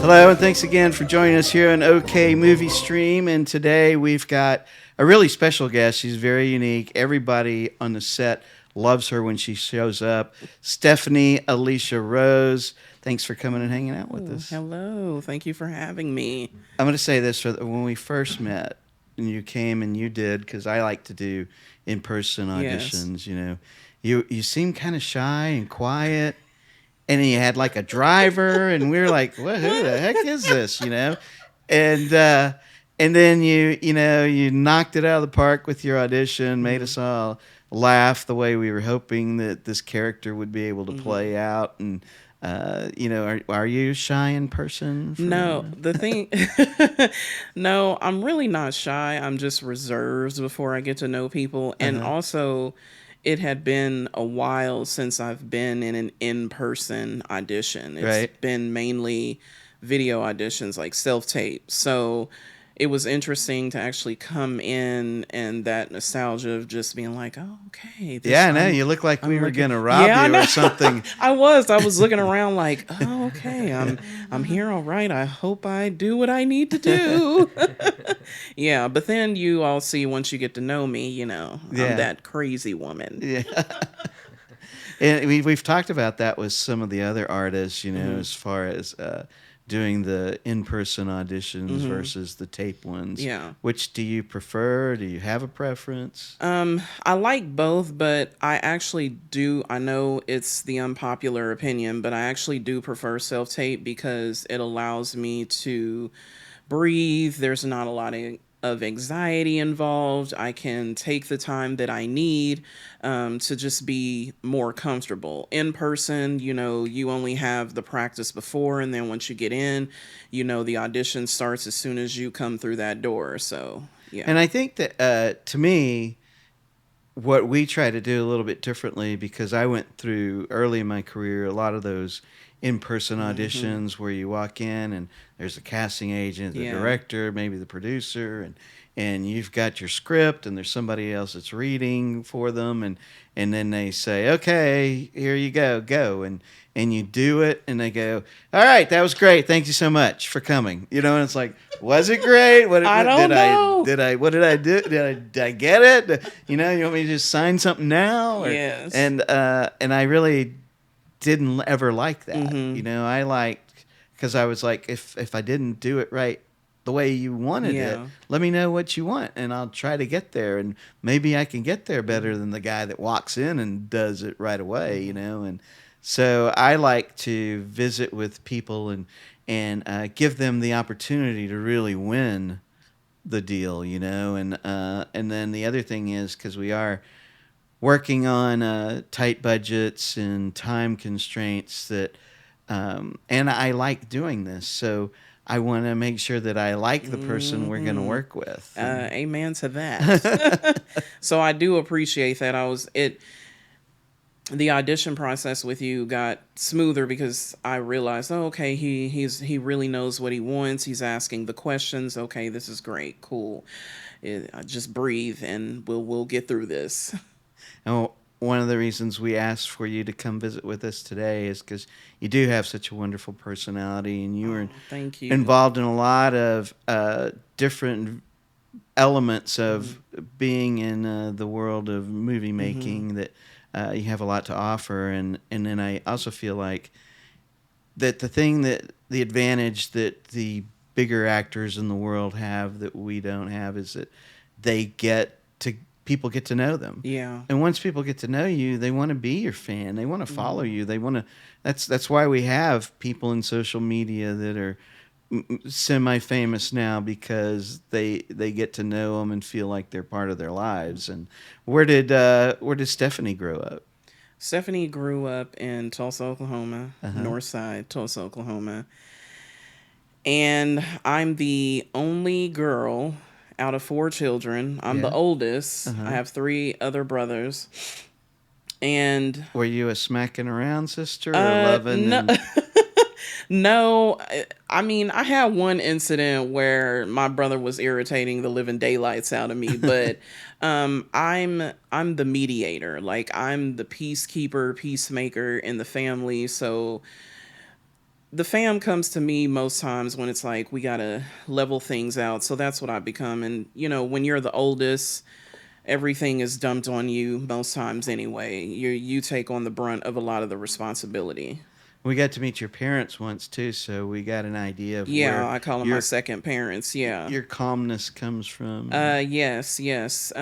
Hello, and thanks again for joining us here on OK Movie Stream. And today we've got a really special guest. She's very unique. Everybody on the set loves her when she shows up. Stephanie Alecia Rose. Thanks for coming and hanging out with us. Hello. Thank you for having me. I'm going to say this when we first met and you came and you did, because I like to do in-person auditions, Yes. you seem kind of shy and quiet. And he had like a driver, and we were like, "What? Who the heck is this?" And then you knocked it out of the park with your audition, made us all laugh the way we were hoping that this character would be able to play out. And are you shy in person? No, the thing, no, I'm really not shy. I'm just reserved before I get to know people. And also, it had been a while since I've been in an in-person audition. It's Right. been mainly video auditions, like self-tape. So it was interesting to actually come in and that nostalgia of just being like, oh, okay. Yeah, I know. You look like we I'm were looking. gonna rob Yeah, I you know. or something. I was looking around like, oh, okay. I'm here, all right. I hope I do what I need to do. Yeah, but then you all see once you get to know me, Yeah. I'm that crazy woman. Yeah. And we've talked about that with some of the other artists, as far as doing the in-person auditions versus the tape ones. Yeah. Which do you prefer? Do you have a preference? I like both, but I actually do. I know it's the unpopular opinion, but I actually do prefer self-tape because it allows me to breathe. There's not a lot of anxiety involved. I can take the time that I need to just be more comfortable. In person, you only have the practice before, and then once you get in, the audition starts as soon as you come through that door. So, yeah. And I think that to me, what we try to do a little bit differently, because I went through early in my career a lot of those in-person auditions where you walk in and there's a casting agent, the Yeah. director, maybe the producer, and you've got your script and there's somebody else that's reading for them, and then they say, okay, here you go, and you do it, and they go, all right, that was great, thank you so much for coming, and it's like, was it great? I don't know. What did I do? Did I get it? You want me to just sign something now? Yes. And I really didn't ever like that. I liked, because I was like, if I didn't do it right the way you wanted it, Yeah. let me know what you want, and I'll try to get there, and maybe I can get there better than the guy that walks in and does it right away. And so I like to visit with people and give them the opportunity to really win the deal, and then the other thing is, because we are working on tight budgets and time constraints, that and I like doing this, so I want to make sure that I like the person we're going to work with. Amen to that. So I do appreciate that. The audition process with you got smoother because I realized, oh, okay, he really knows what he wants. He's asking the questions. Okay, this is great, cool. Just breathe, and we'll get through this. And one of the reasons we asked for you to come visit with us today is because you do have such a wonderful personality, and you were Thank you. involved in a lot of different elements of being in the world of movie making, that you have a lot to offer. And then I also feel like that the advantage that the bigger actors in the world have that we don't have is that people get to know them. Yeah. And once people get to know you, they want to be your fan. They want to follow you. They want to. That's why we have people in social media that are semi-famous now, because they get to know them and feel like they're part of their lives. And where did Stephanie grow up? Stephanie grew up in Tulsa, Oklahoma, North Side, Tulsa, Oklahoma. And I'm the only girl out of 4 children. I'm the oldest. I have 3 other brothers. And Were you a smacking around sister, or loving? no, no, I mean, I had one incident where my brother was irritating the living daylights out of me, but I'm the mediator. Like, I'm the peacemaker in the family. So the fam comes to me most times when it's like we gotta level things out. So that's what I become. And when you're the oldest, everything is dumped on you most times anyway. You take on the brunt of a lot of the responsibility. We got to meet your parents once too, so we got an idea of Yeah, where I call them my your second parents. Yeah. your calmness comes from. And Yes, yes.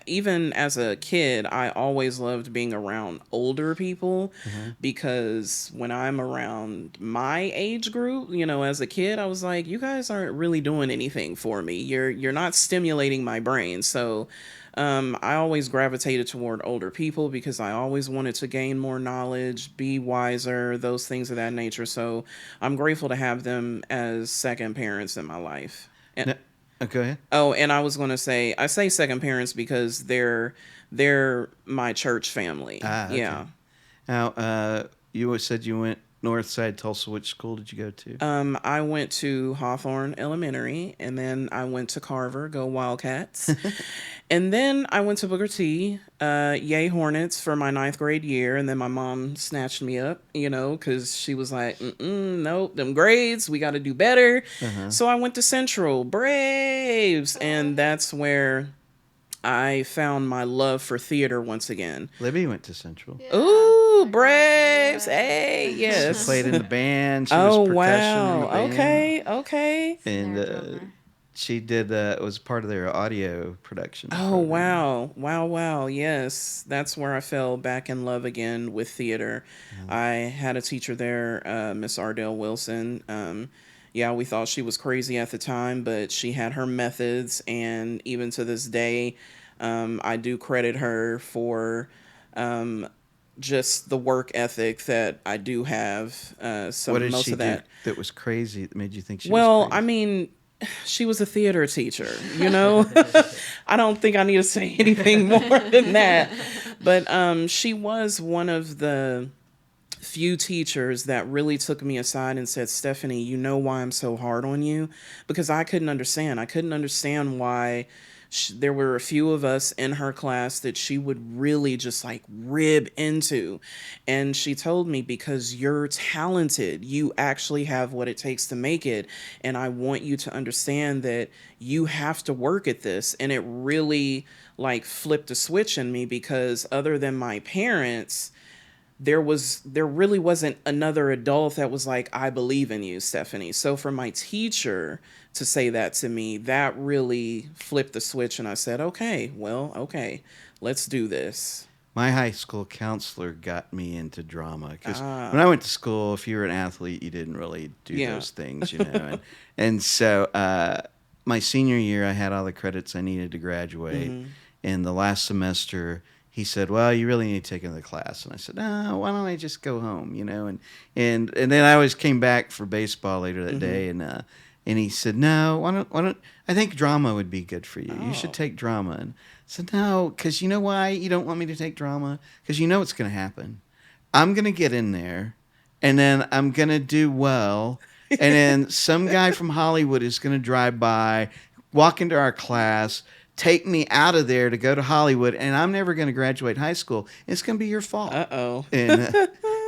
Even as a kid, I always loved being around older people uh because when I'm around my age group, as a kid, I was like, you guys aren't really doing anything for me. You're not stimulating my brain. So, I always gravitated toward older people because I always wanted to gain more knowledge, be wiser, those things of that nature. So, I'm grateful to have them as second parents in my life. no, go ahead. Oh, and I was going to say, I say second parents because they're my church family. Ah, okay. Yeah. Now, you said you went north side Tulsa. Which school did you go to? I went to Hawthorne Elementary, and then I went to Carver, go Wildcats. And then I went to Booker T, yay Hornets for my ninth grade year. And then my mom snatched me up, because she was like, nope, them grades, we got to do better. Uh-huh. So I went to Central Braves, and that's where I found my love for theater once again. Libby went to Central. Yeah, Ooh, I Braves. graduated Hey, She yes. played in the band. She was Oh, percussion in the wow. band, Okay, okay. and snare drummer. she did. Was part of their audio production Oh, program. wow. Wow, wow. Yes. That's where I fell back in love again with theater. Uh-huh. I had a teacher there, Miss Ardell Wilson. Yeah, we thought she was crazy at the time, but she had her methods. And even to this day, I do credit her for um, just the work ethic that I do have. What did Most she of do that. that was crazy? That made you think she was Well, I crazy? mean, she was a theater teacher, I don't think I need to say anything more than that. But she was one of the few teachers that really took me aside and said, Stephanie, you know why I'm so hard on you? Because I couldn't understand. I couldn't understand why there were a few of us in her class that she would really just like rib into. And she told me, because you're talented, you actually have what it takes to make it. And I want you to understand that you have to work at this. And it really like flipped a switch in me because other than my parents, there really wasn't another adult that was like, I believe in you, Stephanie. So for my teacher to say that to me, that really flipped the switch, and I said, okay, well, okay, let's do this. My high school counselor got me into drama because when Ah, I went to school, if you were an athlete, you didn't really do yeah. those things, and so my senior year, I had all the credits I needed to graduate. Hmm. And the last semester, he said, "Well, you really need to take another class." And I said, "No, why don't I just go home?" And then I always came back for baseball later that Hmm. day, and he said, "No, why don't I think drama would be good for you. You should Oh. take drama." And I said, "No, because you know why you don't want me to take drama? Because you know what's going to happen. I'm going to get in there, and then I'm going to do well, and then some guy from Hollywood is going to drive by, walk into our class, take me out of there to go to Hollywood, and I'm never going to graduate high school. It's going to be your fault." Uh-oh. And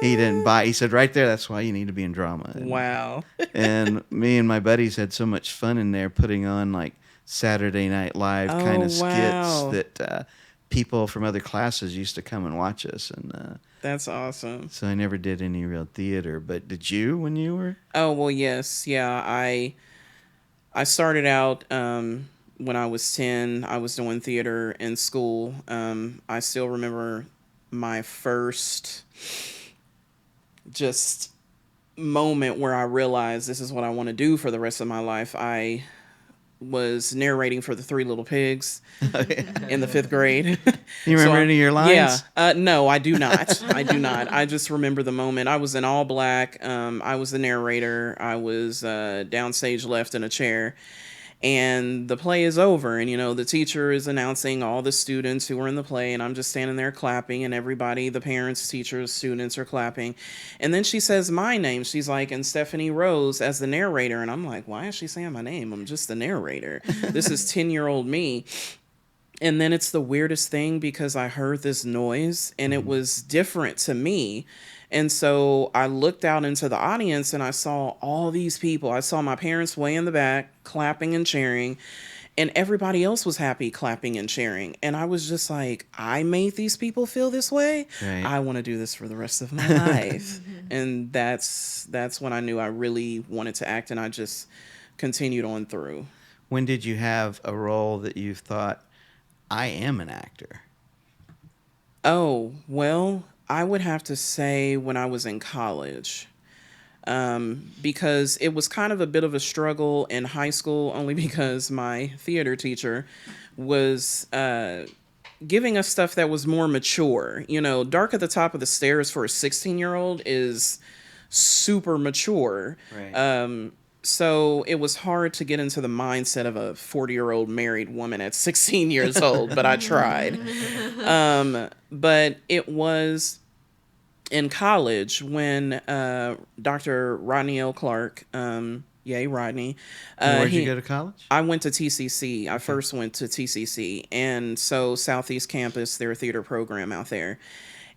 he didn't buy. He said, "Right there, that's why you need to be in drama." Wow. And me and my buddies had so much fun in there putting on like Saturday Night Live kind Oh, of skits wow. that people from other classes used to come and watch us. And That's awesome. so I never did any real theater. But did you when you were? Oh, well, yes. Yeah, I started out when I was 10. I was doing theater in school. I still remember my first just moment where I realized this is what I want to do for the rest of my life. I was narrating for the Three Little Pigs in the fifth grade. You So remember any of your yeah, lines? no, I do not. I do not. I just remember the moment. I was in all black. I was the narrator. I was downstage left in a chair, and the play is over. And the teacher is announcing all the students who were in the play, and I'm just standing there clapping, and everybody, the parents, teachers, students are clapping. And then she says my name. She's like, and Stephanie Rose as the narrator. And I'm like, why is she saying my name? I'm just the narrator. This is 10-year-old me. And then it's the weirdest thing because I heard this noise and it was different to me. And so I looked out into the audience and I saw all these people. I saw my parents way in the back clapping and cheering, and everybody else was happy clapping and cheering. And I was just like, I made these people feel this way. Right. I want to do this for the rest of my life. And that's when I knew I really wanted to act, and I just continued on through. When did you have a role that you thought, I am an actor? Oh, well, I would have to say when I was in college. Because it was kind of a bit of a struggle in high school, only because my theater teacher was giving us stuff that was more mature. You know, Dark at the Top of the Stairs for a 16-year-old is super mature. Right. So it was hard to get into the mindset of a 40-year-old married woman at 16 years old, but I tried. But it was in college when Dr. Rodney L. Clark, yay, Rodney. Where'd you go to college? I went to TCC. I first went to TCC. And so Southeast Campus, their theater program out there.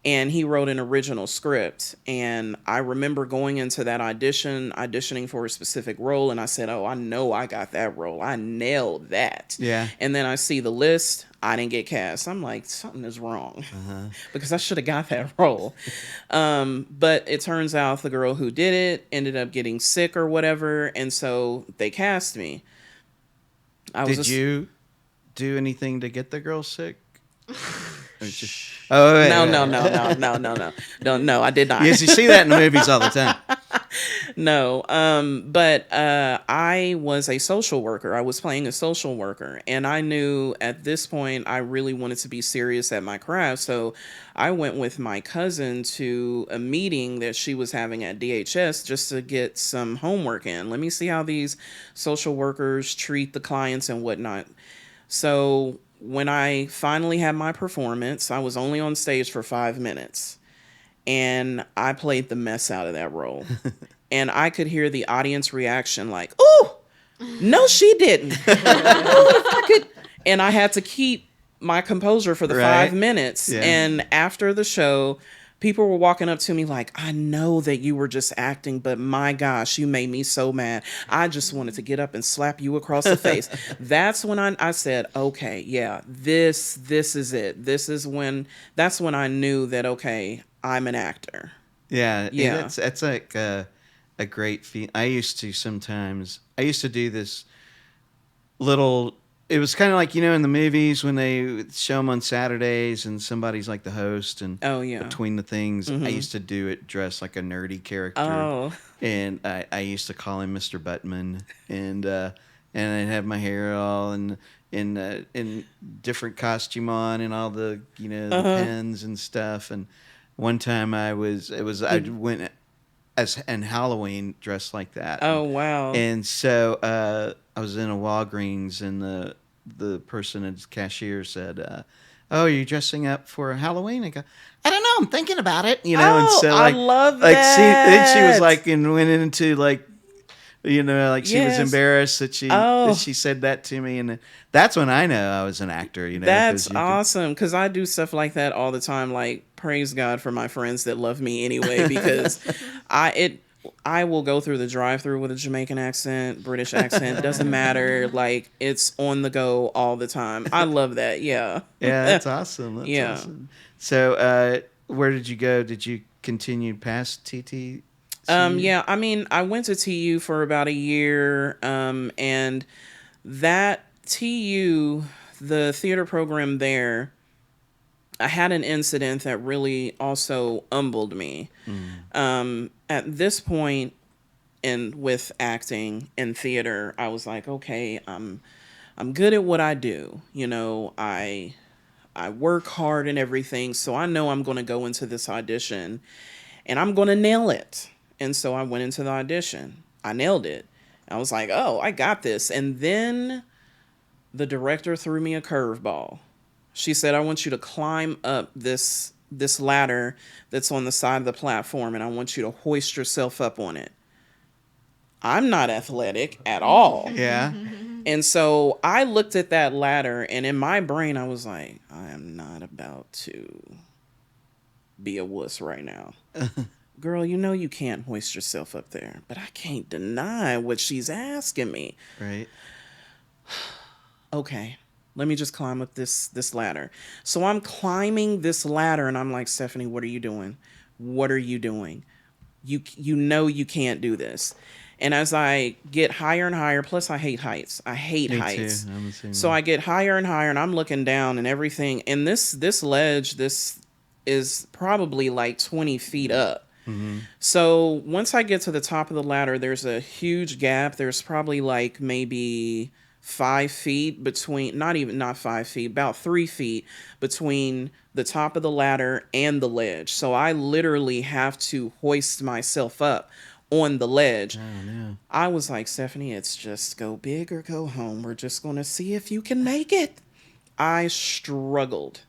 And he wrote an original script. And I remember going into that auditioning for a specific role. And I said, oh, I know I got that role. I nailed that. Yeah. And then I see the list. I didn't get cast. I'm like, something is wrong. Because I should have got that role. But it turns out the girl who did it ended up getting sick or whatever. And so they cast me. Did you do anything to get the girl sick? Oh, wait, No, I did not. Yes, you see that in the movies all the time. No, but I was a social worker. I was playing a social worker, and I knew at this point I really wanted to be serious at my craft. So I went with my cousin to a meeting that she was having at DHS just to get some homework in. Let me see how these social workers treat the clients and whatnot. So when I finally had my performance, I was only on stage for 5 minutes, and I played the mess out of that role. And I could hear the audience reaction like, "Oh, no, she didn't." And I had to keep my composure for the 5 minutes. Yeah. And after the show, people were walking up to me like, I know that you were just acting, but my gosh, you made me so mad. I just wanted to get up and slap you across the face. That's when I said, okay, yeah, this is it. That's when I knew that, okay, I'm an actor. Yeah. Yeah. That's like a great feat. I used to do this little, it was kind of like, in the movies when they show them on Saturdays and somebody's like the host, and between the things, I used to do it dressed like a nerdy character. Oh. And I used to call him Mr. Buttman, and I'd have my hair all in different costume on, and all the the pens and stuff. And one time I went as in Halloween dressed like that. Oh, wow. And so I was in a Walgreens, and the person at the cashier said, "Oh, are you dressing up for Halloween?" I go, "I don't know. I'm thinking about it." And so I love that. Then she was like, and went into like, like she was embarrassed that she said that to me, and that's when I know I was an actor. That's awesome, because I do stuff like that all the time. Like, praise God for my friends that love me anyway, because I will go through the drive-through with a Jamaican accent, British accent, doesn't matter. Like, it's on the go all the time. I love that. Yeah. Yeah, that's awesome. That's awesome. So, where did you go? Did you continue past TT? Yeah, I mean, I went to TU for about a year, and that TU, the theater program there, I had an incident that really also humbled me. At this point, with acting and theater, I was like, okay, I'm good at what I do. I work hard and everything, so I know I'm going to go into this audition, and I'm going to nail it. And so I went into the audition. I nailed it. I was like, oh, I got this. And then the director threw me a curveball. She said, I want you to climb up this ladder that's on the side of the platform, and I want you to hoist yourself up on it. I'm not athletic at all. Yeah. And so I looked at that ladder, and in my brain, I was like, I am not about to be a wuss right now. girl, you know you can't hoist yourself up there, but I can't deny what she's asking me. Right. Okay, let me just climb up this ladder. So I'm climbing this ladder and I'm like, Stephanie, what are you doing? What are you doing? You know you can't do this. And as I get higher and higher, plus I hate heights. I hate Me too. heights. I'm the same So way. I get higher and higher and I'm looking down and everything. And this ledge, this is probably like 20 feet up. Mm-hmm. So once I get to the top of the ladder, there's a huge gap. There's probably like maybe 5 feet between, not 5 feet, about 3 feet between the top of the ladder and the ledge. So I literally have to hoist myself up on the ledge. Oh no. I was like, Stephanie, it's just go big or go home. We're just going to see if you can make it. I struggled.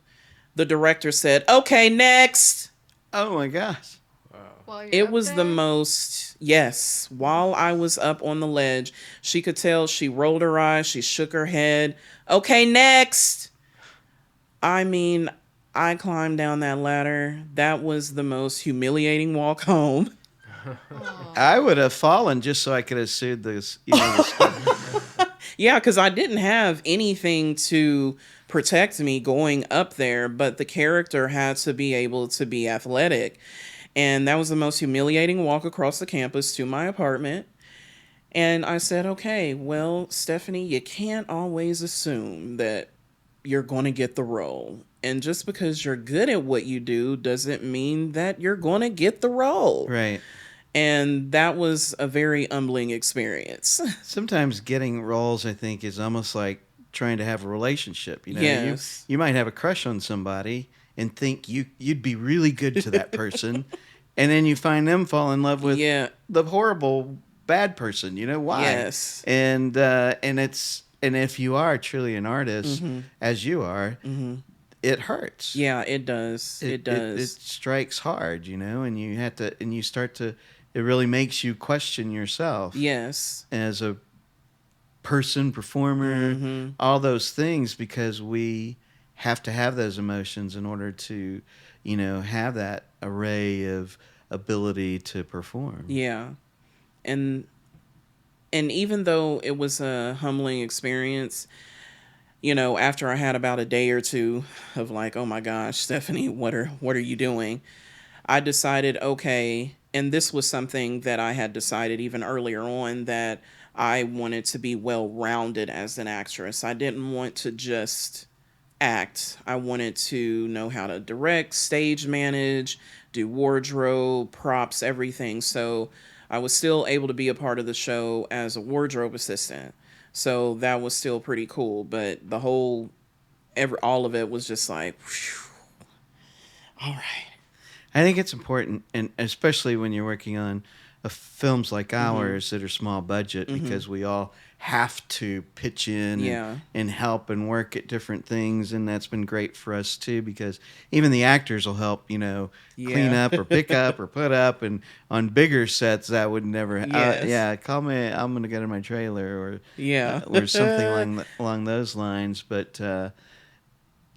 The director said, okay, next. Oh my gosh. Wow. While you're It up was the there? most, yes. While I was up on the ledge, she could tell she rolled her eyes, she shook her head. Okay, next. I mean, I climbed down that ladder. That was the most humiliating walk home. I Oh. would have fallen just so I could have sued this, the school. Yeah, because I didn't have anything to protect me going up there, but the character had to be able to be athletic. And that was the most humiliating walk across the campus to my apartment. And I said, okay, well, Stephanie, you can't always assume that you're going to get the role. And just because you're good at what you do doesn't mean that you're going to get the role. Right. And that was a very humbling experience. Sometimes getting roles, I think, is almost like trying to have a relationship. You Yes. you might have a crush on somebody and think you'd be really good to that person, and then you find them fall in love with Yeah. the horrible bad person. You know why? Yes. And if you are truly an artist, as you are, it hurts. Yeah, it does. It It does. strikes hard, and you have to, and you start to. It really makes you question yourself Yes. as a person, performer, all those things, because we have to have those emotions in order to, have that array of ability to perform. Yeah. And even though it was a humbling experience, after I had about a day or two of like, oh my gosh, Stephanie, what are you doing? I decided, okay, and this was something that I had decided even earlier on, that I wanted to be well rounded as an actress. I didn't want to just act. I wanted to know how to direct, stage manage, do wardrobe, props, everything. So I was still able to be a part of the show as a wardrobe assistant. So that was still pretty cool. But the whole, all of it was just like, whew, all right. I think it's important, and especially when you're working on films like ours that are small budget, because we all have to pitch in Yeah. and help and work at different things, and that's been great for us too, because even the actors will help, clean Yeah. up or pick up or put up, and on bigger sets that would never. Yes. Yeah, call me. I'm gonna get in my trailer Yeah. or something along those lines, but.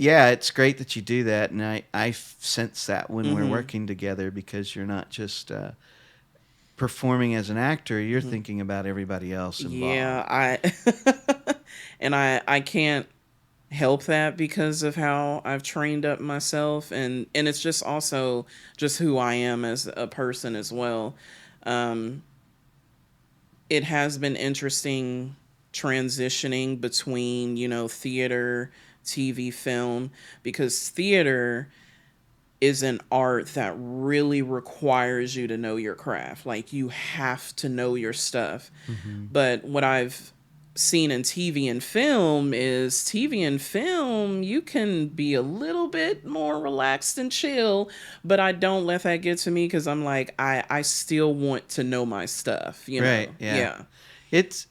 Yeah, it's great that you do that, and I sense that when we're working together, because you're not just performing as an actor, you're thinking about everybody else Yeah, involved. and I can't help that because of how I've trained up myself, and it's just also just who I am as a person as well. Um it has been interesting transitioning between, theater, TV, film, because theater is an art that really requires you to know your craft. Like, you have to know your stuff. Hmm. But what I've seen in TV and film is TV and film, you can be a little bit more relaxed and chill, but I don't let that get to me because I'm like, I still want to know my stuff, Right? Yeah. Yeah. It's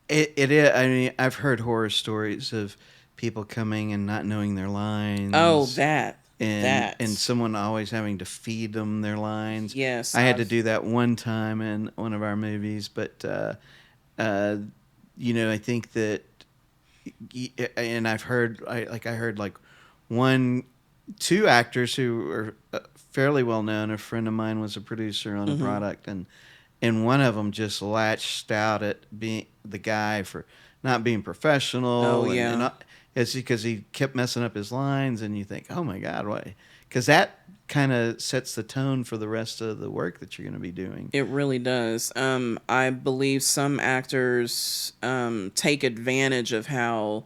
it is. I mean, I've heard horror stories of people coming and not knowing their Oh, lines, and that. someone always having to feed them their lines. Yes, I had to I've. do that one time in one of our movies, but uh, I think that, and I've heard, I heard like one. two actors who are fairly well known. A friend of mine was a producer on a Mm-hmm. product, and one of them just latched out at being the guy for not being Oh professional, and yeah. it's because he kept messing up his lines, and you think, oh my god, why? Because that kind of sets the tone for the rest of the work that you're going to be doing. It really does. I believe some actors take advantage of how,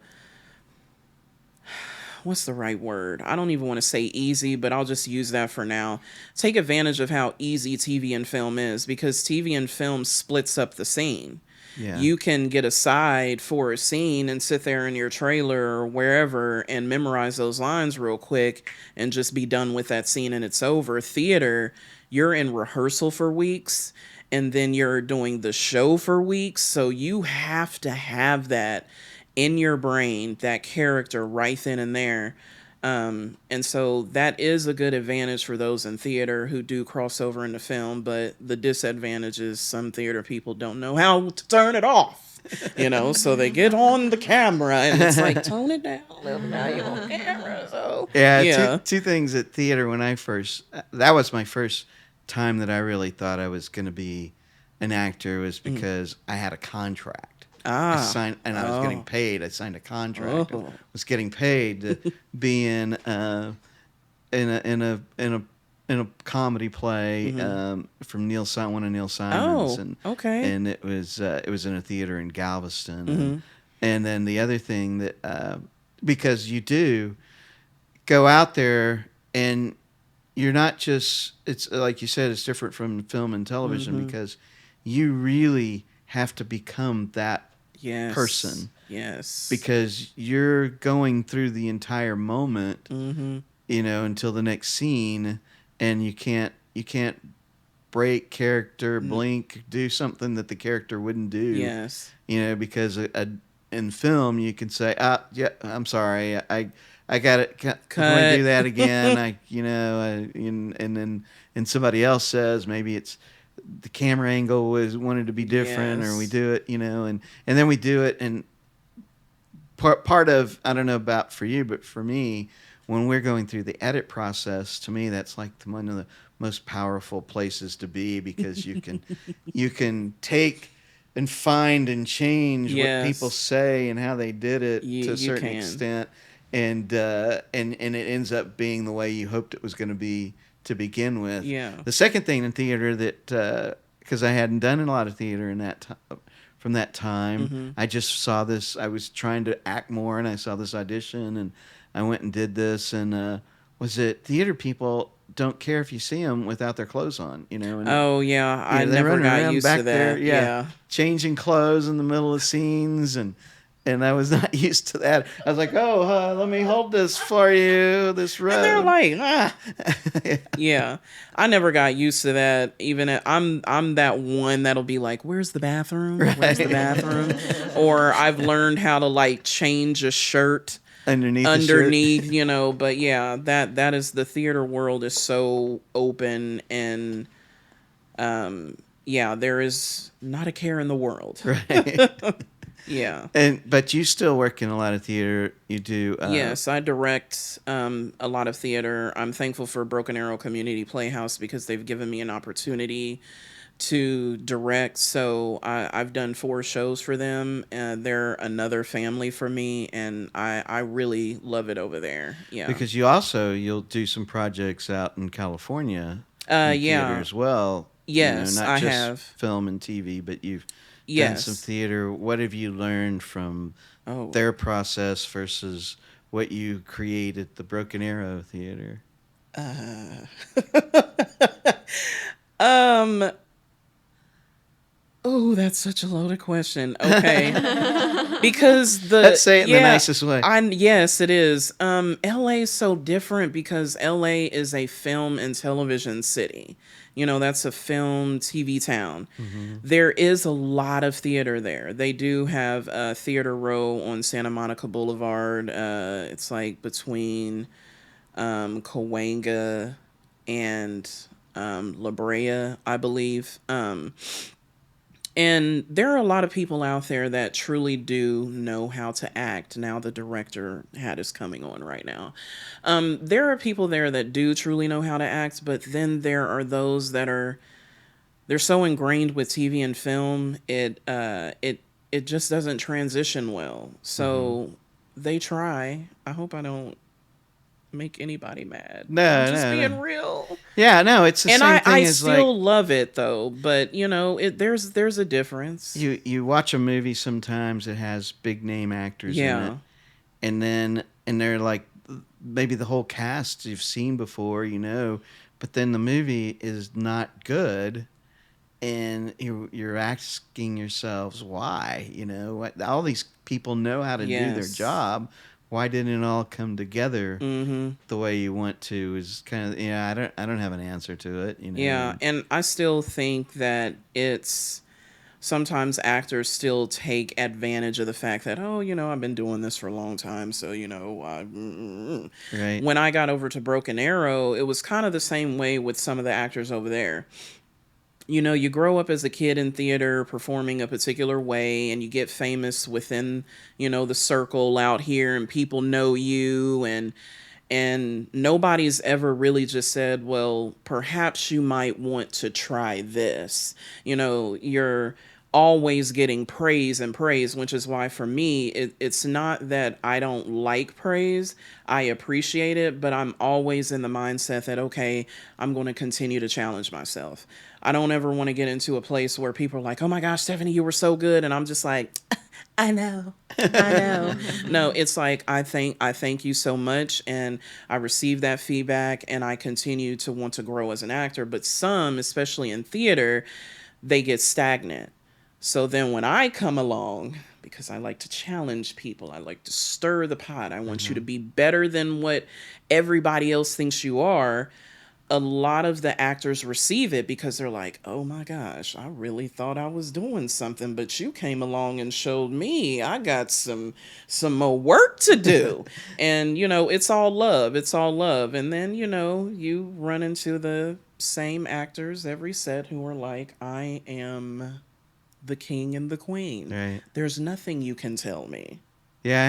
what's the right word? I don't even want to say easy, but I'll just use that for now. Take advantage of how easy TV and film is, because TV and film splits up the scene. Yeah, You can get a side for a scene and sit there in your trailer or wherever and memorize those lines real quick and just be done with that scene and it's over. Theater, you're in rehearsal for weeks and then you're doing the show for weeks. So you have to have that in your brain, that character right then and there. And so that is a good advantage for those in theater who do cross over into film, but the disadvantage is some theater people don't know how to turn it off. So they get on the camera and it's like, tone it down a little, now you're on camera. So, yeah. yeah. Two things at theater when I first that was my first time that I really thought I was going to be an actor was Mm. because I had a contract. I Ah. signed and I was getting Oh. paid. I signed a contract and Oh. was getting paid to be in a comedy play Hmm. from one of Neil Simon's, Oh, okay. and it was in a theater in Galveston, Hmm. and then the other thing that because you do go out there and you're not just it's like you said it's different from film and television Hmm. because you really have to become that Yes. person Yes. because you're going through the entire moment, Hmm. until the next scene, and you can't break character, blink, do something that the character wouldn't do, Yes. because in film you can say, ah, yeah, I'm sorry, I got it. Can we do Cut. that again? And then somebody else says maybe it's the camera angle was wanted to be different, or we Yes. do it, and then we do it, and part of I don't know about for you, but for me, when we're going through the edit process, to me that's like one of the most powerful places to be because you can take and find and change what people Yes. say and how they did it to a You certain can. extent, and it ends up being the way you hoped it was going to be to begin with. Yeah. The second thing in theater that because I hadn't done a lot of theater in that time from that time. Hmm. I just saw this. I was trying to act more, and I saw this audition, and I went and did this. And was it theater people don't care if you see them without their clothes on, and Oh yeah, I they're never running got around used to back there, that. yeah, Yeah. changing clothes in the middle of scenes, and I was not used to that. I was like, oh, let me hold this for you, this And they're robe. like, ah, yeah. I never got used to that. Even I'm that one that'll be like, "Where's the bathroom? Where's the Right. bathroom?" Or I've learned how to like change a shirt Underneath the shirt. underneath, but yeah, that is the theater world is so open and yeah, there is not a care in the world. Right. Yeah. But you still work in a lot of theater. You do. Yes, I direct a lot of theater. I'm thankful for Broken Arrow Community Playhouse because they've given me an opportunity to direct. So I've done 4 shows for them. They're another family for me, and I really love it over there. Yeah. Because you'll do some projects out in California in theater Yeah. as well. Yes, Not I just have. film and TV, but you've done some Yes. theater. What have you learned from Oh. their process versus what you create at the Broken Arrow Theater? Uh, um. Oh, that's such a loaded question. Okay. Because Let's say it in the nicest way. yes, it is. LA is so different because LA is a film and television city. That's a film TV town. Hmm. There is a lot of theater there. They do have a theater row on Santa Monica Boulevard. It's like between Cahuenga and La Brea, I believe. And there are a lot of people out there that truly do know how to act. Now the director hat is coming on right now. There are people there that do truly know how to act, but then there are those that are they're so ingrained with TV and film, it just doesn't transition well. Mm-hmm. So they try. I hope I don't make anybody mad. I'm No, just no, no. being real. Yeah, no, it's the And same I thing as like still love it though, but you know, there's a difference. you watch a movie sometimes that has big name actors in it, Yeah. and they're like maybe the whole cast you've seen before, but then the movie is not good, and you're asking yourselves why, all these people know how to do their Yes. job. Why didn't it all come together Mhm. the way you want to? Is kind of, I don't have an answer to it, Yeah, and I still think that it's sometimes actors still take advantage of the fact that, oh, I've been doing this for a long time, so right. when I got over to Broken Arrow, it was kind of the same way with some of the actors over there. You grow up as a kid in theater performing a particular way, and you get famous within, the circle out here, and people know you, and nobody's ever really just said, well, perhaps you might want to try this. You're always getting praise and praise, which is why for me, it's not that I don't like praise. I appreciate it, but I'm always in the mindset that, okay, I'm going to continue to challenge myself. I don't ever want to get into a place where people are like, oh my gosh, Stephanie, you were so good. And I'm just like, I know. I know. No, it's like I thank you so much, and I receive that feedback, and I continue to want to grow as an actor. But some, especially in theater, they get stagnant. So then when I come along, because I like to challenge people, I like to stir the pot. I want you to Hmm. be better than what everybody else thinks you are. A lot of the actors receive it because they're like, oh my gosh, I really thought I was doing something, but you came along and showed me I got some more work to do. And it's all love. It's all love. And then, you run into the same actors every set who are like, I am the king and the queen. Right. There's nothing you can tell me. Yeah,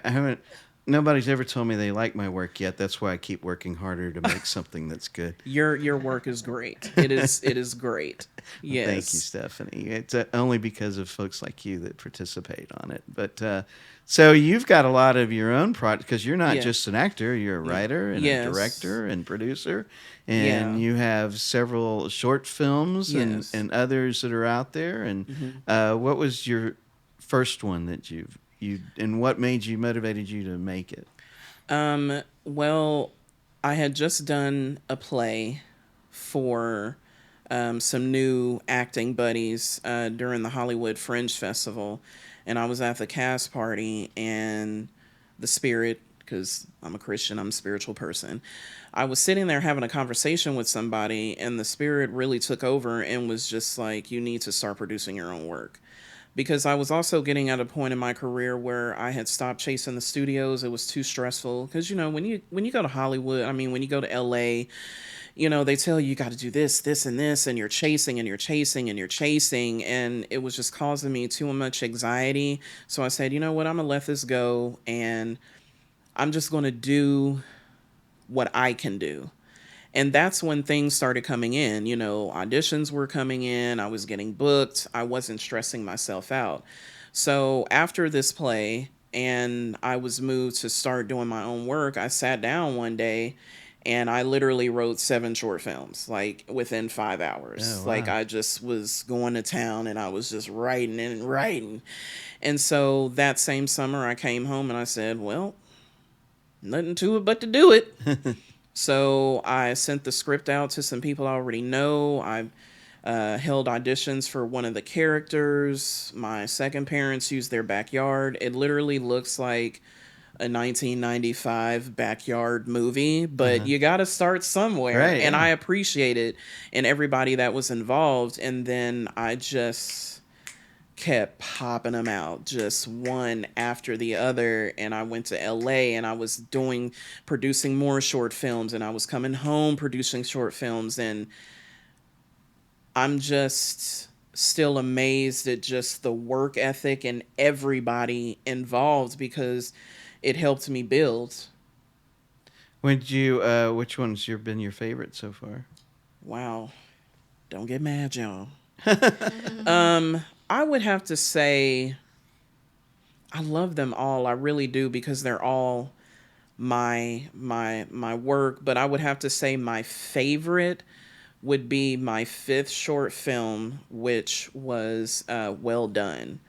I haven't. Nobody's ever told me they like my work yet. That's why I keep working harder to make something that's good. Your work is great. It is great. Well, thank you, Yes. Stephanie. It's only because of folks like you that participate on it. But so you've got a lot of your own projects because you're not Yeah. just an actor. You're a Yeah. writer and a Yes. director and producer, and Yeah. you have several short films and Yes. and others that are out there. And Hmm. what was your first one that you and what made you motivated you to make it? Well, I had just done a play for some new acting buddies during the Hollywood Fringe Festival, and I was at the cast party, and the spirit, because I'm a Christian, I'm a spiritual person. I was sitting there having a conversation with somebody, and the spirit really took over and was just like, you need to start producing your own work, because I was also getting at a point in my career where I had stopped chasing the studios. It was too stressful because when you go to Hollywood, I mean when you go to LA, they tell you got to do this, this and this, and you're chasing and you're chasing and you're chasing, and it was just causing me too much anxiety. So I said, you know what, I'm going to let this go, and I'm just going to do what I can do. And that's when things started coming in. Auditions were coming in, I was getting booked, I wasn't stressing myself out. So after this play, and I was moved to start doing my own work, I sat down one day and I literally wrote 7 short films, like within 5 hours. Oh Like wow! I just was going to town and I was just writing and writing. And so that same summer, I came home and I said, well, nothing to it but to do it. So I sent the script out to some people I already know. I held auditions for one of the characters. My second parents used their backyard. It literally looks like a 1995 backyard movie, but Uh-huh. you got to start somewhere. Right? And Yeah. I appreciate it and everybody that was involved. And then I just kept popping them out, just one after the other. And I went to LA and I was producing more short films, and I was coming home producing short films. And I'm just still amazed at just the work ethic and everybody involved because it helped me build. Which one's been your favorite so far? Wow. Don't get mad, y'all. I would have to say I love them all. I really do because they're all my work, but I would have to say my favorite would be my fifth short film, which was Well Done.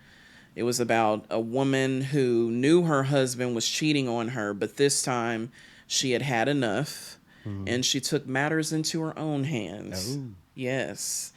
It was about a woman who knew her husband was cheating on her, but this time she had had enough Mhm. and she took matters into her own hands. Oh. Yes.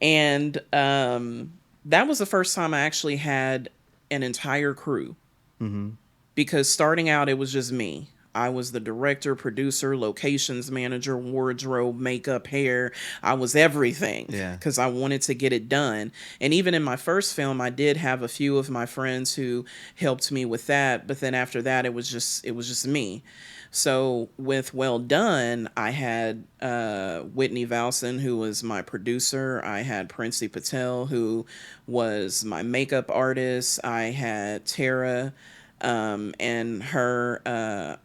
And that was the first time I actually had an entire crew Mm-hmm. because starting out, it was just me. I was the director, producer, locations manager, wardrobe, makeup, hair. I was everything Yeah. because I wanted to get it done. And even in my first film, I did have a few of my friends who helped me with that. But then after that, it was just me. So with Well Done, I had Whitney Valson, who was my producer. I had Princey Patel, who was my makeup artist. I had Tara and her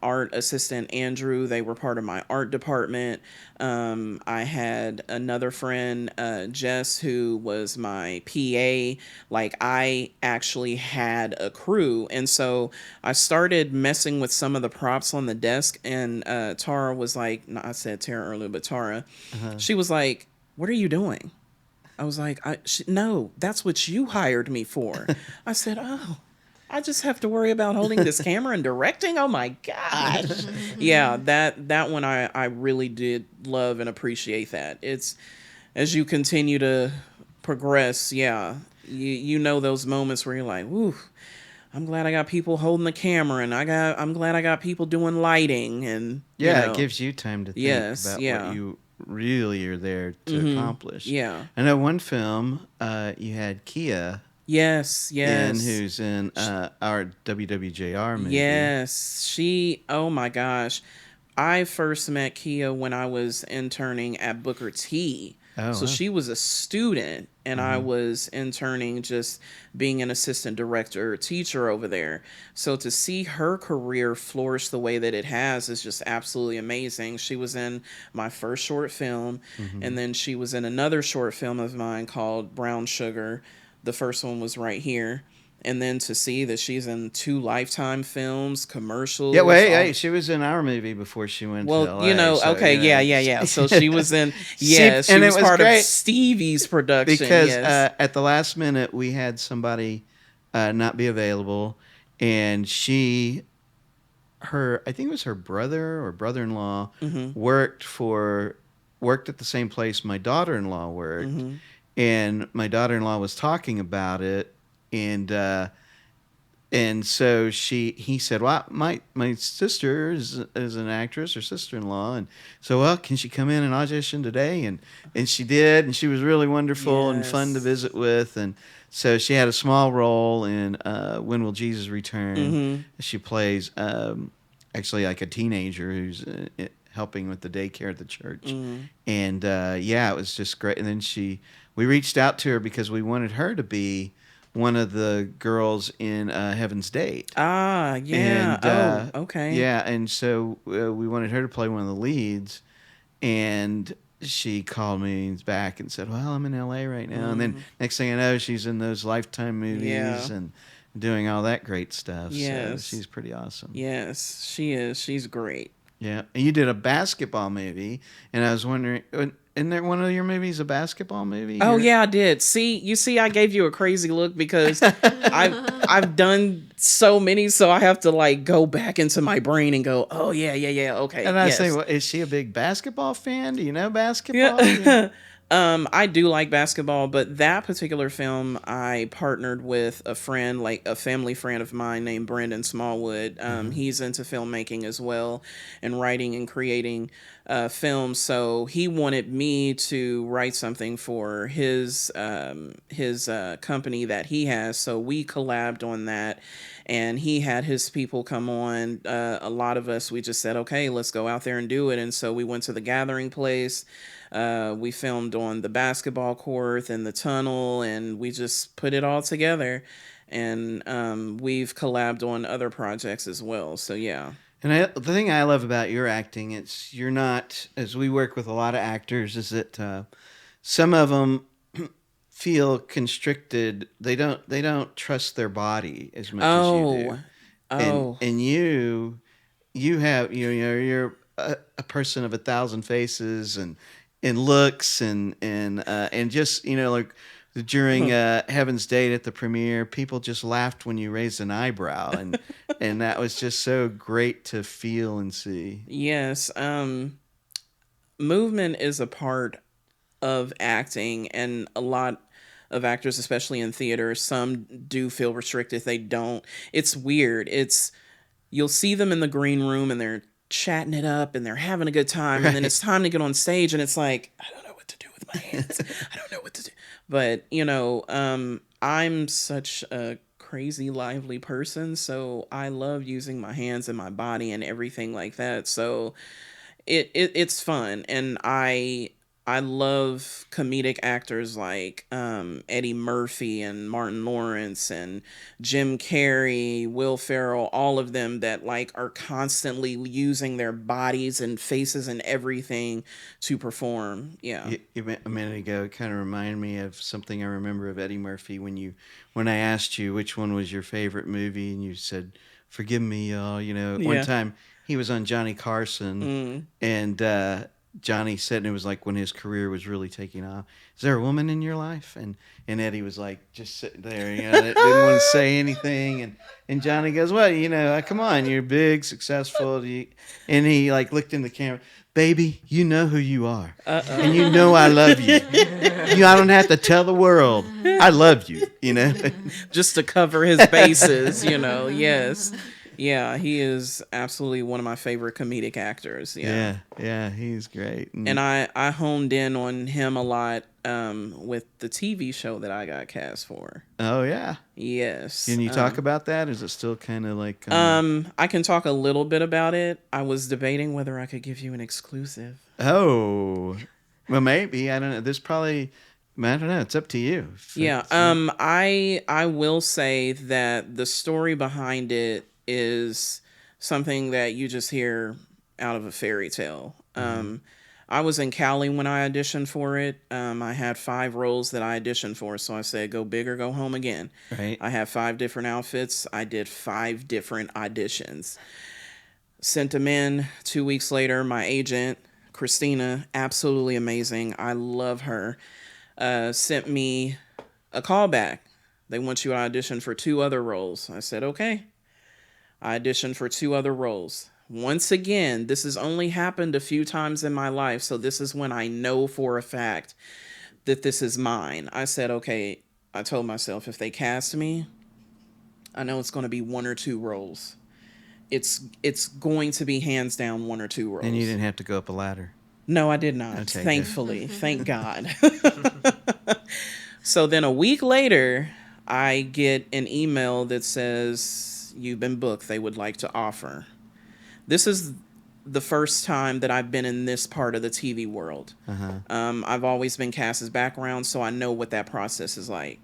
art assistant Andrew. They were part of my art department. I had another friend, Jess, who was my PA. Like I actually had a crew, and so I started messing with some of the props on the desk. And Tara was like, no, I said Tara earlier, but Tara, Uh-huh. she was like, "What are you doing?" I was like, no, that's what you hired me for. I said, oh, I just have to worry about holding this camera and directing. Oh my gosh. Yeah, that one I really did love and appreciate that. It's as you continue to progress, yeah, you know those moments where you're like, ooh, I'm glad I got people holding the camera and I'm glad I got people doing lighting and Yeah, it gives you time to think yes, about what yeah. you really are there to Mhm. accomplish. Yeah. I know one film you had Kia Yes, in, yes. who's in our WWJR movie. Yes, she, oh my gosh. I first met Kia when I was interning at Booker T. Oh, So wow. she was a student and I Uh-huh. was interning just being an assistant director or teacher over there. So to see her career flourish the way that it has is just absolutely amazing. She was in my first short film Mm-hmm. and then she was in another short film of mine called Brown Sugar. The first one was right here, and then to see that she's in two Lifetime films, Yeah, commercials, wait, all. hey, she was in our movie before she went to Well, LA. So, okay, yeah, yeah. yeah, yeah. So she was in, See, yeah, she and it was was part of great Stevie's production. because Yes. at the last minute we had somebody not be available, and I think it was her brother or brother-in-law Mm-hmm. worked for worked at the same place my daughter-in-law worked, Mm-hmm. and my daughter-in-law was talking about it, and so he said, well, my sister is an actress, her sister-in-law, and so, well, can she come in and audition today? And she did, and she was really wonderful and fun to Yes. visit with, and so she had a small role in When Will Jesus Return? Mm-hmm. She plays actually like a teenager who's helping with the daycare at the church, Mm-hmm. and yeah, it was just great. And then we reached out to her because we wanted her to be one of the girls in Heaven's Date, Ah, yeah. and Oh, okay. yeah, and so we wanted her to play one of the leads, and she called me back and said, "Well, I'm in LA right now." And then Mm. next thing I know, she's in those Lifetime movies Yeah. and doing all that great stuff. So Yes. she's pretty awesome. Yes, she is. She's great. Yeah, and you did a basketball movie, and I was wondering, isn't there one of your movies a basketball movie? Oh Here? yeah, I did. See, you see, I gave you a crazy look because I've done so many, so I have to like go back into my brain and go, oh yeah, yeah, yeah, okay, And I say, yes, well, is she a big basketball fan? Do you know basketball? Yeah. yeah. I do like basketball, but that particular film, I partnered with a friend, like a family friend of mine named Brendan Smallwood. Uh-huh. He's into filmmaking as well, and writing and creating. film. So he wanted me to write something for his company that he has. So we collabed on that, and he had his people come on. A lot of us, we just said, okay, let's go out there and do it. And so we went to the gathering place. We filmed on the basketball court and the tunnel, and we just put it all together. And we've collabed on other projects as well. So yeah. And the thing I love about your acting, it's you're not, as we work with a lot of actors, is that some of them feel constricted. They don't trust their body as much as you do. Oh, oh. And you have you're a person of a thousand faces and looks and just like during Heaven's Date at the premiere, people just laughed when you raised an eyebrow, and that was just so great to feel and see. Yes. Movement is a part of acting, and a lot of actors, especially in theater, some do feel restricted. They don't. It's weird. You'll see them in the green room and they're chatting it up and they're having a good time, and then Right. it's time to get on stage and it's like, I don't know what to do with my hands. I don't know what to do. But I'm such a crazy lively person, so I love using my hands and my body and everything like that. So it's fun, and I love comedic actors like Eddie Murphy and Martin Lawrence and Jim Carrey, Will Ferrell, all of them that like are constantly using their bodies and faces and everything to perform. Yeah. A minute ago, it kind of reminded me of something I remember of Eddie Murphy when I asked you which one was your favorite movie, and you said, "Forgive me, y'all." One Yeah. time he was on Johnny Carson, Mm. and Johnny said, and it was like when his career was really taking off. Is there a woman in your life? And Eddie was like just sitting there, didn't want to say anything. And Johnny goes, "Well, come on, you're big, successful." And he like looked in the camera. "Baby, you know who you are, and you know I love you. I don't have to tell the world I love you." Just to cover his bases, yes. Yeah, he is absolutely one of my favorite comedic actors. Yeah. Yeah, he's great. And I honed in on him a lot with the TV show that I got cast for. Oh yeah, Yes. can you talk about that? Is it still kind of like? I can talk a little bit about it. I was debating whether I could give you an exclusive. Oh, well, maybe I don't know. There's probably I don't know. It's up to you. Yeah. I will say that the story behind it is something that you just hear out of a fairy tale. I was in Cali when I auditioned for it. I had 5 roles that I auditioned for, so I said, "Go big or go home again." Right. I had 5 different outfits. I did 5 different auditions. Sent them in. 2 weeks later, my agent, Christina, absolutely amazing. I love her. Sent me a call back. They want you to audition for 2 other roles. I said, okay. I auditioned for 2 other roles. Once again, this has only happened a few times in my life, so this is when I know for a fact that this is mine. I said, okay, I told myself if they cast me, I know it's going to be 1 or 2 roles. It's going to be hands down 1 or 2 roles. And you didn't have to go up a ladder. No, I did not. Okay, Thankfully. Thank God. So then a week later, I get an email that says, "You've been booked. They would like to offer." This is the first time that I've been in this part of the TV world. I've always been cast as background, so I know what that process is like.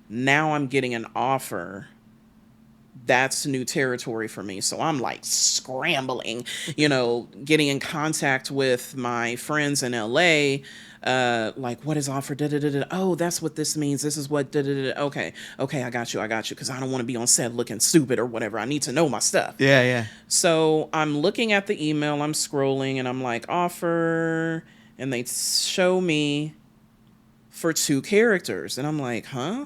Now I'm getting an offer. That's new territory for me. So I'm like scrambling, getting in contact with my friends in LA. Like, what is offered? Da, da, da, da. Oh, that's what this means. This is what. Da, da, da, da. Okay, I got you. Because I don't want to be on set looking stupid or whatever. I need to know my stuff. Yeah. So I'm looking at the email. I'm scrolling, and I'm like, offer, and they show me for 2 characters, and I'm like, huh?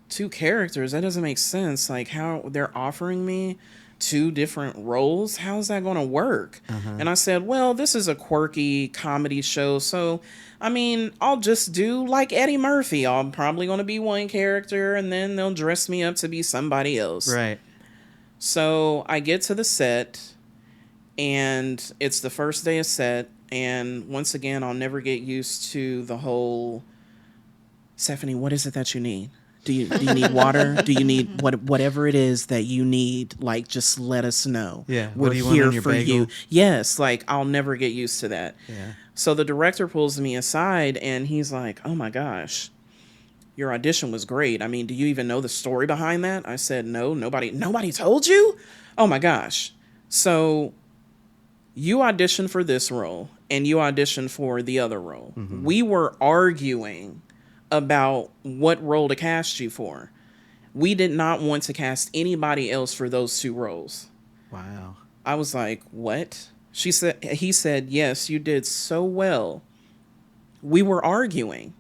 2 characters? That doesn't make sense. Like, how they're offering me 2 different roles? How's that going to work? And I said, well, this is a quirky comedy show, so I mean, I'll just do like Eddie Murphy. I'm probably going to be one character, and then they'll dress me up to be somebody else. Right. So I get to the set, and it's the first day of set. And once again, I'll never get used to the whole, Stephanie, what is it that you need? Do you need water? Do you need whatever it is that you need? Like, just let us know. Yeah. We're What do you want here on your for bagel? you. Yes, like I'll never get used to that. Yeah. So the director pulls me aside and he's like, "Oh my gosh, your audition was great. I mean, do you even know the story behind that?" I said, "No, nobody told you?" "Oh my gosh." So you auditioned for this role and you auditioned for the other role. Mm-hmm. We were arguing about what role to cast you for. We did not want to cast anybody else for those two roles. Wow. I was like, "What?" He said, "Yes, you did so well." We were arguing.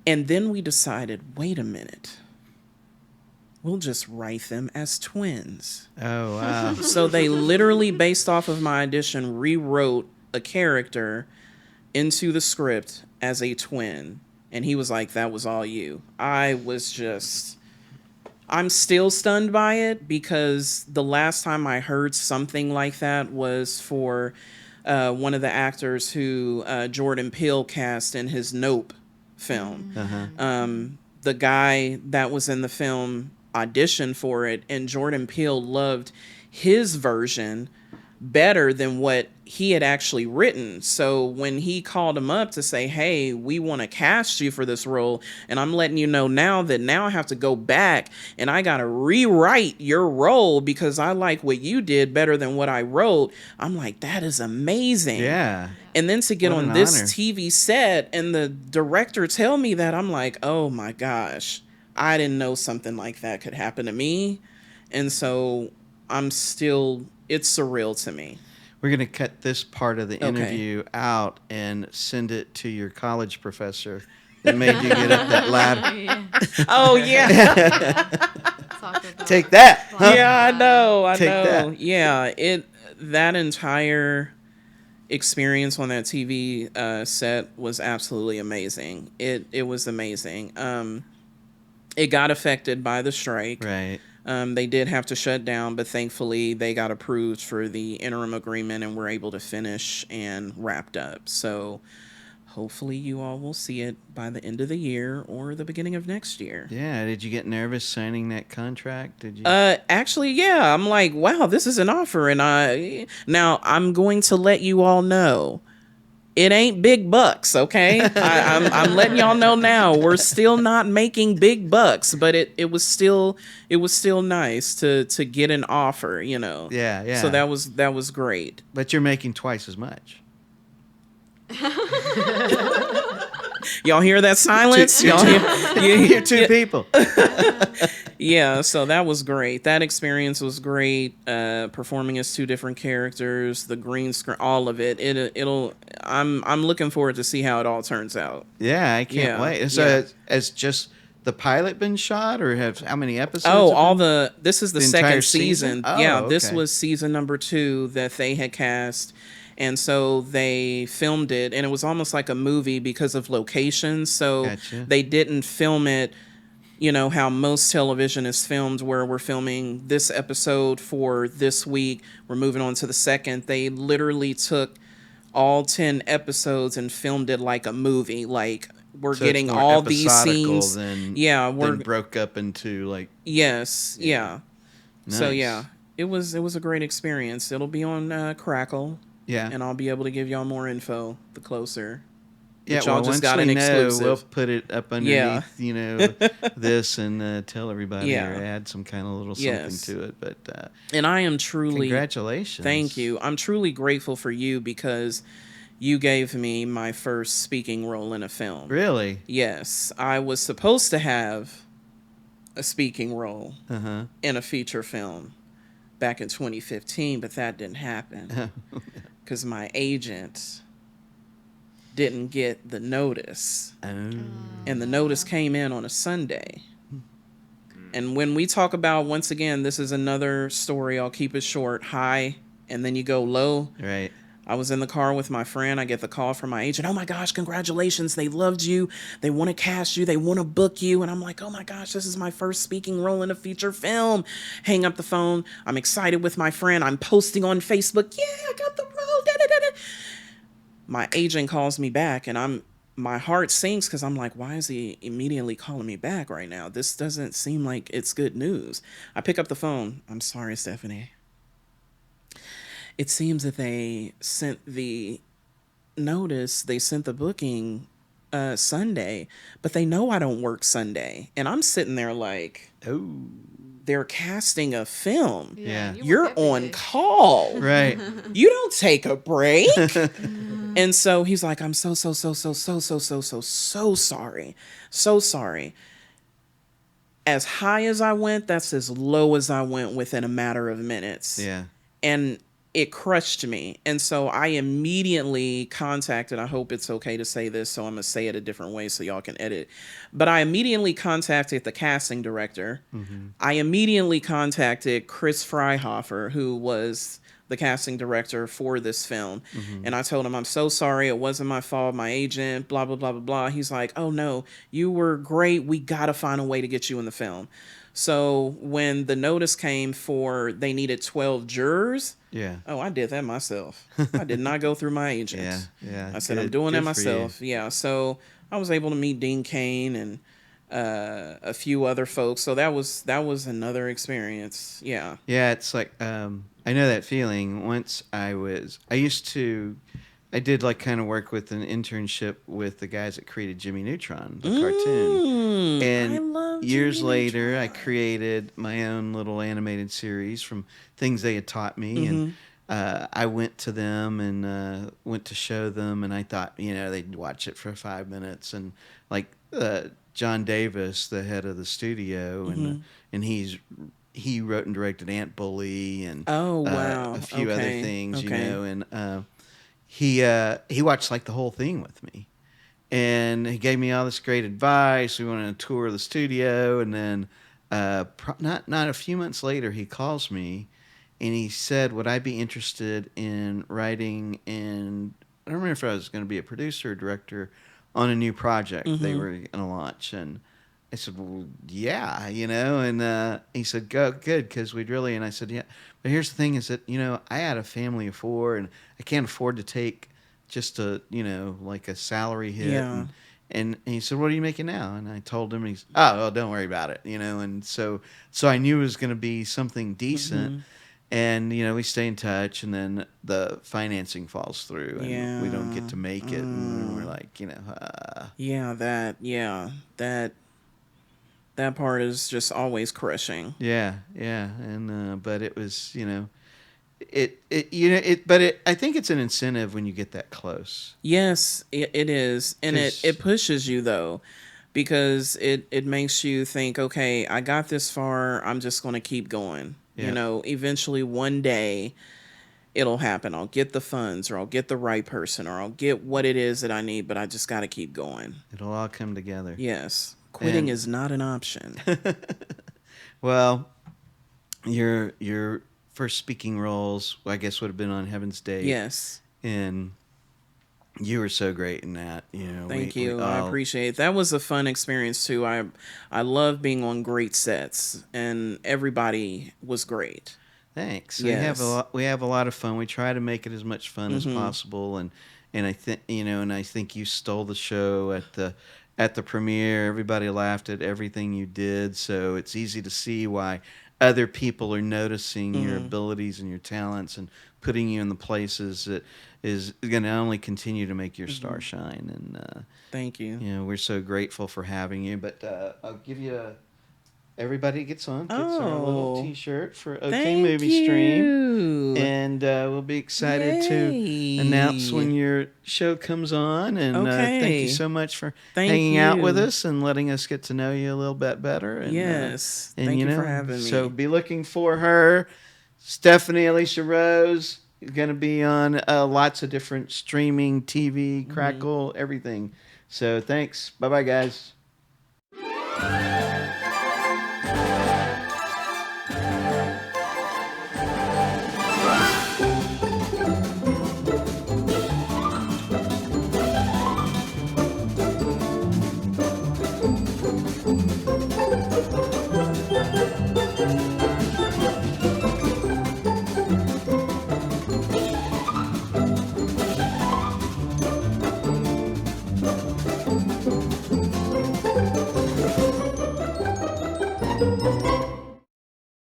And then we decided, wait a minute. We'll just write them as twins. Oh, wow. So they literally, based off of my audition, rewrote a character into the script as a twin. And he was like, "That was all you." I'm still stunned by it because the last time I heard something like that was for one of the actors who Jordan Peele cast in his Nope film. Uh-huh. The guy that was in the film auditioned for it, and Jordan Peele loved his version better than what he had actually written. So when he called him up to say, "Hey, we want to cast you for this role, and I'm letting you know now that now I have to go back and I got to rewrite your role because I like what you did better than what I wrote." I'm like, that is amazing. Yeah. And then to get What on an this honor. TV set and the director tell me that, I'm like, oh my gosh, I didn't know something like that could happen to me. And so it's surreal to me. We're going to cut this part of the Okay. interview out and send it to your college professor that made you get up that ladder. Yeah. Oh, yeah. Talk about Take that. Huh? Yeah, I know. Take know. that. Yeah, that entire experience on that TV set was absolutely amazing. It was amazing. It got affected by the strike. Right. They did have to shut down, but thankfully they got approved for the interim agreement and were able to finish and wrapped up. So hopefully you all will see it by the end of the year or the beginning of next year. Yeah. Did you get nervous signing that contract? Did you? Actually, yeah. I'm like, wow, this is an offer, and now I'm going to let you all know. It ain't big bucks, okay? I'm letting y'all know now. We're still not making big bucks, but it was still nice to get an offer, you know. Yeah, yeah. So that was great. But you're making twice as much. Y'all hear that silence? Y'all hear? You're two people. Yeah, so that was great. That experience was great. Performing as two different characters, the green screen, all of it. I'm looking forward to see how it all turns out. Yeah, I can't Yeah, wait. So yeah. has just the pilot been shot, or how many episodes? Oh, have this is the The entire second season? season. Oh, Yeah, this okay. was season number 2 that they had cast. And so they filmed it, and it was almost like a movie because of locations. So Gotcha. they didn't film it, you know, how most television is filmed, where we're filming this episode for this week, we're moving on to the second. They literally took all 10 episodes and filmed it like a movie. Like, we're So it's getting more all these episodical scenes. Than, Yeah, than broke up into like. Yes, yeah. So Nice. yeah, it was a great experience. It'll be on Crackle. Yeah. And I'll be able to give y'all more info the closer. Yeah, But y'all well, just once got we an know, exclusive. we'll put it up underneath, you know, this and tell everybody Yeah. or add some kind of little Yes. something to it. But And I am truly congratulations. Thank you. I'm truly grateful for you because you gave me my first speaking role in a film. Really? Yes, I was supposed to have a speaking role Uh-huh. in a feature film back in 2015, but that didn't happen because my agent didn't get the notice. Oh. And the notice came in on a Sunday. And when we talk about, once again, this is another story, I'll keep it short, high, and then you go low. Right. I was in the car with my friend. I get the call from my agent. Oh my gosh, congratulations. They loved you. They want to cast you. They want to book you. And I'm like, oh my gosh, this is my first speaking role in a feature film. Hang up the phone. I'm excited with my friend. I'm posting on Facebook. Yeah, I got the role. Da, da, da, da. My agent calls me back and my heart sinks because I'm like, why is he immediately calling me back right now? This doesn't seem like it's good news. I pick up the phone. I'm sorry, Stephanie. It seems that they sent the notice, they sent the booking Sunday, but they know I don't work Sunday. And I'm sitting there like, Oh, they're casting a film. yeah. You work You're every on day. call. Right. You don't take a break. And so he's like, I'm so sorry. So sorry. As high as I went, that's as low as I went within a matter of minutes. Yeah. And it crushed me. And so I immediately contacted, I hope it's okay to say this, so I'm going to say it a different way so y'all can edit. But I immediately contacted the casting director. Mm-hmm. I immediately contacted Chris Freihofer, who was the casting director for this film. Mm-hmm. And I told him, I'm so sorry. It wasn't my fault. My agent, blah, blah, blah, blah, blah. He's like, oh no, you were great. We got to find a way to get you in the film. So when the notice came for they needed 12 jurors, Yeah. oh, I did that myself. I did not go through my agent. Yeah. Yeah. I said, I'm Good- doing that good for you. myself. Yeah. So I was able to meet Dean Cain and a few other folks. So that was another experience. Yeah. Yeah, it's like I know that feeling. Once I did like kind of work with an internship with the guys that created Jimmy Neutron, the cartoon. I And love years Jimmy later, I Neutron. created my own little animated series from things they had taught me, Mm-hmm. and I went to them and went to show them, and I thought, they'd watch it for 5 minutes, and like John Davis, the head of the studio, and he wrote and directed Ant Bully and Oh, wow. a few other Okay. things, Okay. and he watched like the whole thing with me, and he gave me all this great advice. We went on a tour of the studio, and then not a few months later, he calls me, and he said, "Would I be interested in writing?" And I don't remember if I was going to be a producer or director on a new project they were going to launch, and I said, "Well, yeah, and he said, "Go, good, because we'd really," and I said, "Yeah, but here's the thing: is that I had a family of 4, and I can't afford to take just like a salary hit." Yeah. And he said, "What are you making now?" And I told him, he's, "Oh, well, don't worry about it," and so I knew it was going to be something decent. And we stay in touch, and then the financing falls through, and we don't get to make it, and we're like, That part is just always crushing. yeah, and but it was, I think it's an incentive when you get that close. Yes, it is. And 'Cause- it pushes you though, because it makes you think, okay, I got this far, I'm just going to keep going. Yeah. Eventually one day it'll happen. I'll get the funds, or I'll get the right person, or I'll get what it is that I need, but I just got to keep going. It'll all come together. Yes. Quitting And- is not an option. Well, your first speaking roles, I guess, would have been on Heaven's Day. Yes. And you were so great in that. Thank we you. I all- appreciate it. That was a fun experience too. I love being on great sets, and everybody was great. Thanks. Yes. We have a lot of fun. We try to make it as much fun as possible, and I think I think you stole the show at the premiere. Everybody laughed at everything you did, so it's easy to see why other people are noticing your abilities and your talents and putting you in the places that is going to only continue to make your star shine. And Thank you. we're so grateful for having you. But I'll give you everybody gets our little Oh. T-shirt for OK Thank Movie Stream. you. And we'll be excited to Yay. announce when your show comes on. And thank Okay. you so much for Thank hanging out with you. us and letting us get to know you a little bit better. And, Yes. and Thank you for having me. So be looking for her. Stephanie Alecia Rose is going to be on lots of different streaming, TV, Crackle, everything. So thanks. Bye-bye, guys.